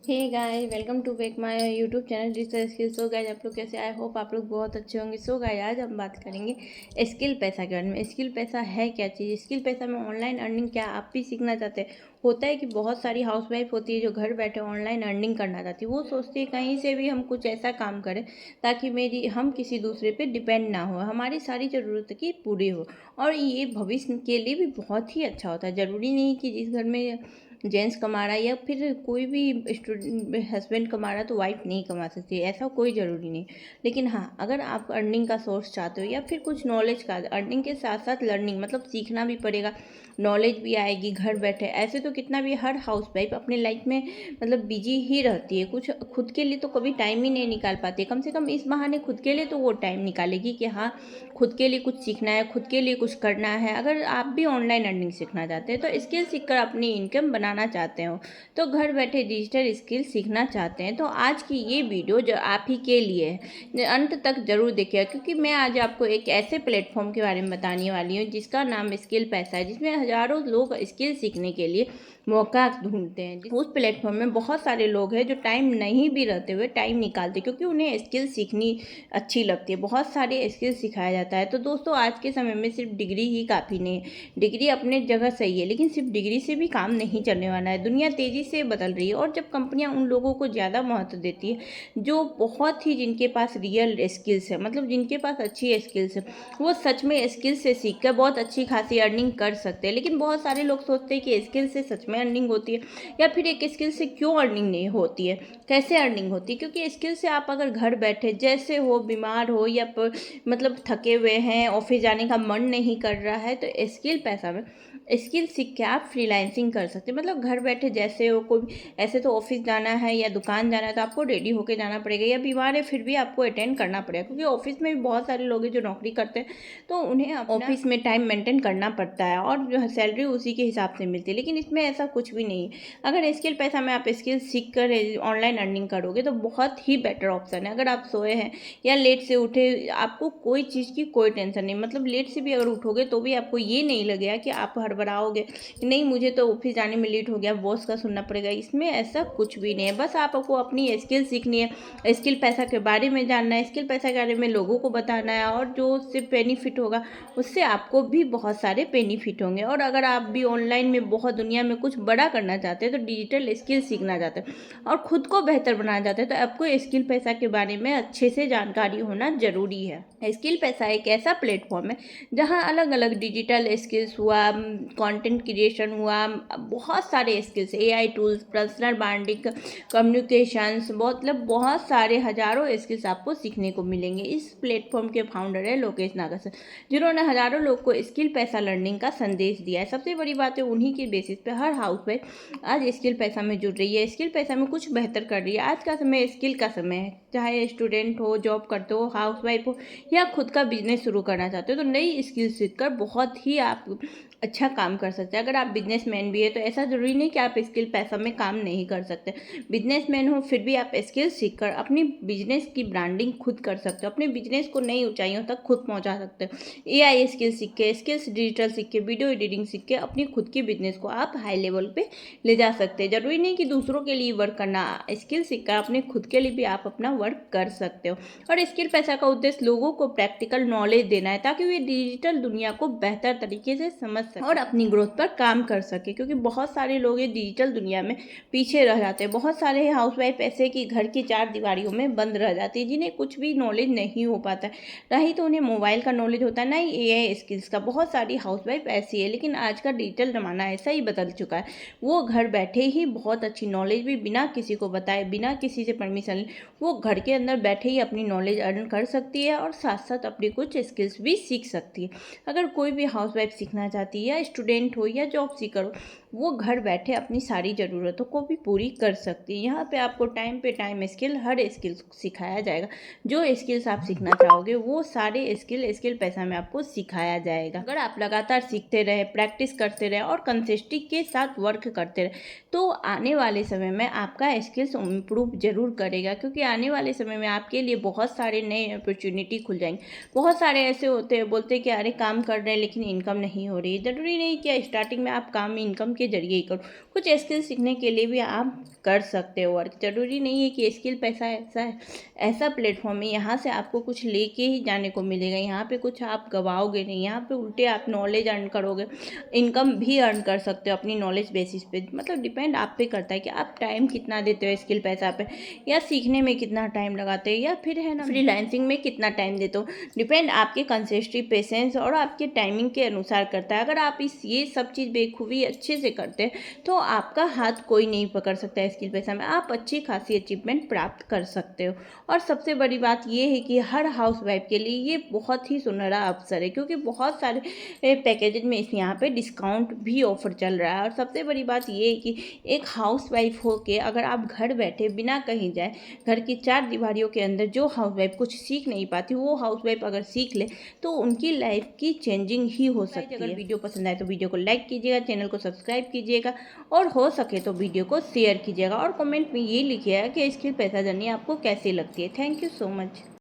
Hey guys, welcome to back my YouTube channel digital skill. So guys, आप लोग कैसे? I hope आप लोग बहुत अच्छे होंगे। सो गाइस, आज हम बात करेंगे स्किल पैसा के बारे में। स्किल पैसा है क्या चीज़? स्किल पैसा में ऑनलाइन अर्निंग क्या आप भी सीखना चाहते हैं? होता है कि बहुत सारी हाउसवाइफ होती है जो घर बैठे ऑनलाइन अर्निंग करना चाहती है। वो सोचती है कहीं से भी हम कुछ ऐसा काम करें ताकि मेरी हम किसी दूसरे पे डिपेंड ना हो, हमारी सारी ज़रूरत की पूरी हो। और ये भविष्य के लिए भी बहुत ही अच्छा होता है। ज़रूरी नहीं कि जिस घर में जेंट्स कमा रहा है या फिर कोई भी स्टूडेंट हस्बैंड कमा रहा है तो वाइफ नहीं कमा सकती, ऐसा कोई ज़रूरी नहीं। लेकिन हाँ, अगर आप अर्निंग का सोर्स चाहते हो या फिर कुछ नॉलेज का, अर्निंग के साथ साथ लर्निंग मतलब सीखना भी पड़ेगा, नॉलेज भी आएगी घर बैठे। ऐसे तो कितना भी हर हाउस वाइफ अपने लाइफ में मतलब बिजी ही रहती है, कुछ खुद के लिए तो कभी टाइम ही नहीं निकाल पाती। कम से कम इस बहाने खुद के लिए तो वो टाइम निकालेगी कि हाँ, खुद के लिए कुछ सीखना है, खुद के लिए कुछ करना है। अगर आप भी ऑनलाइन अर्निंग सीखना चाहते हैं तो स्किल सीखकर अपनी इनकम बनाना चाहते हो, तो घर बैठे डिजिटल स्किल सीखना चाहते हैं, तो आज की ये वीडियो जो आप ही के लिए है, अंत तक जरूर देखिएगा, क्योंकि मैं आज आपको एक ऐसे प्लेटफॉर्म के बारे में बताने वाली हूँ जिसका नाम स्किल पैसा है, जिसमें हजारों लोग स्किल सीखने के लिए मौका ढूंढते हैं। उस प्लेटफॉर्म में बहुत सारे लोग हैं जो टाइम नहीं भी रहते हुए टाइम निकालते, क्योंकि उन्हें स्किल सीखनी अच्छी लगती है। बहुत सारे स्किल सिखाया जाता है। तो दोस्तों, आज के समय में सिर्फ डिग्री ही काफ़ी नहीं है। डिग्री अपने जगह सही है, लेकिन सिर्फ डिग्री से भी काम नहीं चलने वाला है। दुनिया तेज़ी से बदल रही है और जब कंपनियां उन लोगों को ज़्यादा महत्व देती है जो बहुत ही जिनके पास रियल स्किल्स है, मतलब जिनके पास अच्छी स्किल्स है, वो सच में स्किल्स से सीख कर बहुत अच्छी खासी अर्निंग कर सकते हैं। लेकिन बहुत सारे लोग सोचते हैं कि स्किल से सच में अर्निंग होती है, या फिर एक स्किल से क्यों अर्निंग नहीं होती है, कैसे अर्निंग होती है। क्योंकि स्किल से आप अगर घर बैठे जैसे हो, बीमार हो या मतलब थके हुए हैं, ऑफिस जाने का मन नहीं कर रहा है, तो स्किल पैसा में स्किल सीख के आप फ्रीलांसिंग कर सकते हैं। मतलब घर बैठे जैसे हो, कोई ऐसे तो ऑफिस जाना है या दुकान जाना है तो आपको रेडी होके जाना पड़ेगा, या बीमार है फिर भी आपको अटेंड करना पड़ेगा, क्योंकि ऑफिस में भी बहुत सारे लोग हैं जो नौकरी करते हैं, तो उन्हें ऑफिस में टाइम मेंटेन करना पड़ता है और जो है सैलरी उसी के हिसाब से मिलती है। लेकिन इसमें ऐसा कुछ भी नहीं है। अगर स्किल पैसा में आप स्किल सीख कर ऑनलाइन अर्निंग करोगे तो बहुत ही बेटर ऑप्शन है। अगर आप सोए हैं या लेट से उठे, आपको कोई चीज़ की कोई टेंशन नहीं, मतलब लेट से भी अगर उठोगे तो भी आपको ये नहीं लगेगा कि आप हड़बड़ाओगे, नहीं मुझे तो ऑफिस जाने में लेट हो गया, बॉस का सुनना पड़ेगा। इसमें ऐसा कुछ भी नहीं है। बस आपको अपनी स्किल सीखनी है, स्किल पैसा के बारे में जानना है, स्किल पैसा के बारे में लोगों को बताना है, और जो उससे बेनिफिट होगा उससे आपको भी बहुत सारे बेनिफिट होंगे। और अगर आप भी ऑनलाइन में बहुत दुनिया में कुछ बड़ा करना चाहते हैं, तो डिजिटल स्किल सीखना चाहते हैं और खुद को बेहतर बनाना चाहते हैं, तो आपको स्किल पैसा के बारे में अच्छे से जानकारी होना जरूरी है। स्किल पैसा एक ऐसा प्लेटफॉर्म है जहां अलग अलग डिजिटल स्किल्स हुआ, कंटेंट क्रिएशन हुआ, बहुत सारे skills, AI tools, personal branding, communications, मतलब बहुत सारे हजारों स्किल्स आपको सीखने को मिलेंगे। इस प्लेटफॉर्म के फाउंडर है लोकेश नागर सर, जिन्होंने हजारों लोग को स्किल पैसा लर्निंग का संदेश दिया है। सबसे बड़ी बात है, उन्हीं के बेसिस पे हर हाउस वाइफ आज स्किल पैसा में जुड़ रही है, स्किल पैसा में कुछ बेहतर कर रही है। आज का समय स्किल का समय है, चाहे स्टूडेंट हो, जॉब करते हो, हाउस वाइफ हो, या खुद का बिजनेस शुरू करना चाहते हो, तो नई स्किल सीखकर बहुत ही आप अच्छा काम कर सकते हैं। अगर आप बिजनेसमैन भी है तो ऐसा जरूरी नहीं कि आप स्किल पैसा में काम नहीं कर सकते। बिजनेसमैन हो फिर भी आप स्किल सीखकर अपनी बिजनेस की ब्रांडिंग खुद कर सकते हो, अपने बिजनेस को नई ऊंचाइयों तक खुद पहुंचा सकते हो। एआई स्किल सीख के, स्किल्स डिजिटल सीख के, वीडियो एडिटिंग सीख के अपनी खुद की बिजनेस को आप हाई लेवल पे ले जा सकते हैं। जरूरी नहीं कि दूसरों के लिए वर्क करना, स्किल सीखकर अपने खुद के लिए भी आप अपना वर्क कर सकते हो। और स्किल पैसा का उद्देश्य लोगों को प्रैक्टिकल नॉलेज देना है, ताकि वे डिजिटल दुनिया को बेहतर तरीके से समझ सके और अपनी ग्रोथ पर काम कर सके। क्योंकि बहुत सारे लोग ये डिजिटल दुनिया में पीछे रह जाते हैं। बहुत सारे हाउसवाइफ ऐसे कि घर की चार दीवारियों में बंद रह जाती है, जिन्हें कुछ भी नॉलेज नहीं हो पाता है, ना ही तो उन्हें मोबाइल का नॉलेज होता है, ना ही एआई स्किल्स का। बहुत सारी हाउसवाइफ ऐसी है, लेकिन आज का डिजिटल ज़माना ऐसा ही बदल चुका है, वो घर बैठे ही बहुत अच्छी नॉलेज भी बिना किसी को बताए, बिना किसी से परमिशन, वो घर के अंदर बैठे ही अपनी नॉलेज अर्न कर सकती है और साथ साथ अपनी कुछ स्किल्स भी सीख सकती है। अगर कोई भी हाउसवाइफ सीखना चाहती है, या स्टूडेंट हो या जॉब सीकर हो, वो घर बैठे अपनी सारी ज़रूरतों को भी पूरी कर सकती है। यहाँ पे आपको टाइम पे टाइम स्किल, हर स्किल सिखाया जाएगा। जो स्किल्स आप सीखना चाहोगे वो सारे स्किल पैसा में आपको सिखाया जाएगा। अगर आप लगातार सीखते रहे, प्रैक्टिस करते रहे और कंसिस्टेंसी के साथ वर्क करते रहे, तो आने वाले समय में आपका स्किल्स इम्प्रूव जरूर करेगा। क्योंकि आने वाले समय में आपके लिए बहुत सारे नए अपॉर्चुनिटी खुल जाएंगे। बहुत सारे ऐसे होते हैं, बोलते हैं कि अरे काम कर रहे हैं लेकिन इनकम नहीं हो रही। ज़रूरी ज़रूरी नहीं कि स्टार्टिंग में आप काम इनकम के ज़रिए ही करो, कुछ स्किल सीखने के लिए भी आप कर सकते हो वर्क। ज़रूरी नहीं है कि स्किल पैसा ऐसा प्लेटफॉर्म है, यहाँ से आपको कुछ लेके ही जाने को मिलेगा, यहाँ पे कुछ आप गवाओगे नहीं, यहाँ पे उल्टे आप नॉलेज अर्न करोगे, इनकम भी अर्न कर सकते हो अपनी नॉलेज बेसिस पे। मतलब डिपेंड आप पे करता है कि आप टाइम कितना देते हो स्किल पैसा पे, या सीखने में कितना टाइम लगाते हो, या फिर है ना फ्रीलांसिंग में कितना टाइम देते हो। डिपेंड आपके कंसिस्टेंसी, पेशेंस और आपके टाइमिंग के अनुसार करता है। अगर आप ये सब चीज़ बेखूबी अच्छे से करते हैं तो आपका हाथ कोई नहीं पकड़ सकता है स्किल पैसा में, आप अच्छी खासी अचीवमेंट प्राप्त कर सकते हो। और सबसे बड़ी बात ये है कि हर हाउस वाइफ के लिए ये बहुत ही सुनहरा अवसर है, क्योंकि बहुत सारे पैकेजेज में इस यहाँ पे डिस्काउंट भी ऑफर चल रहा है। और सबसे बड़ी बात ये है कि एक हाउस वाइफ हो के अगर आप घर बैठे बिना कहीं जाए, घर की चार दीवारियों के अंदर जो हाउस वाइफ कुछ सीख नहीं पाती, वो हाउस वाइफ अगर सीख ले तो उनकी लाइफ की चेंजिंग ही हो सकती है। अगर वीडियो पसंद आए तो वीडियो को लाइक कीजिएगा, चैनल को सब्सक्राइब कीजिएगा, और हो सके तो वीडियो को शेयर कीजिएगा, और कमेंट में ये लिखिएगा कि स्किल पैसा जर्नी आपको कैसी लगती है। Thank you so much.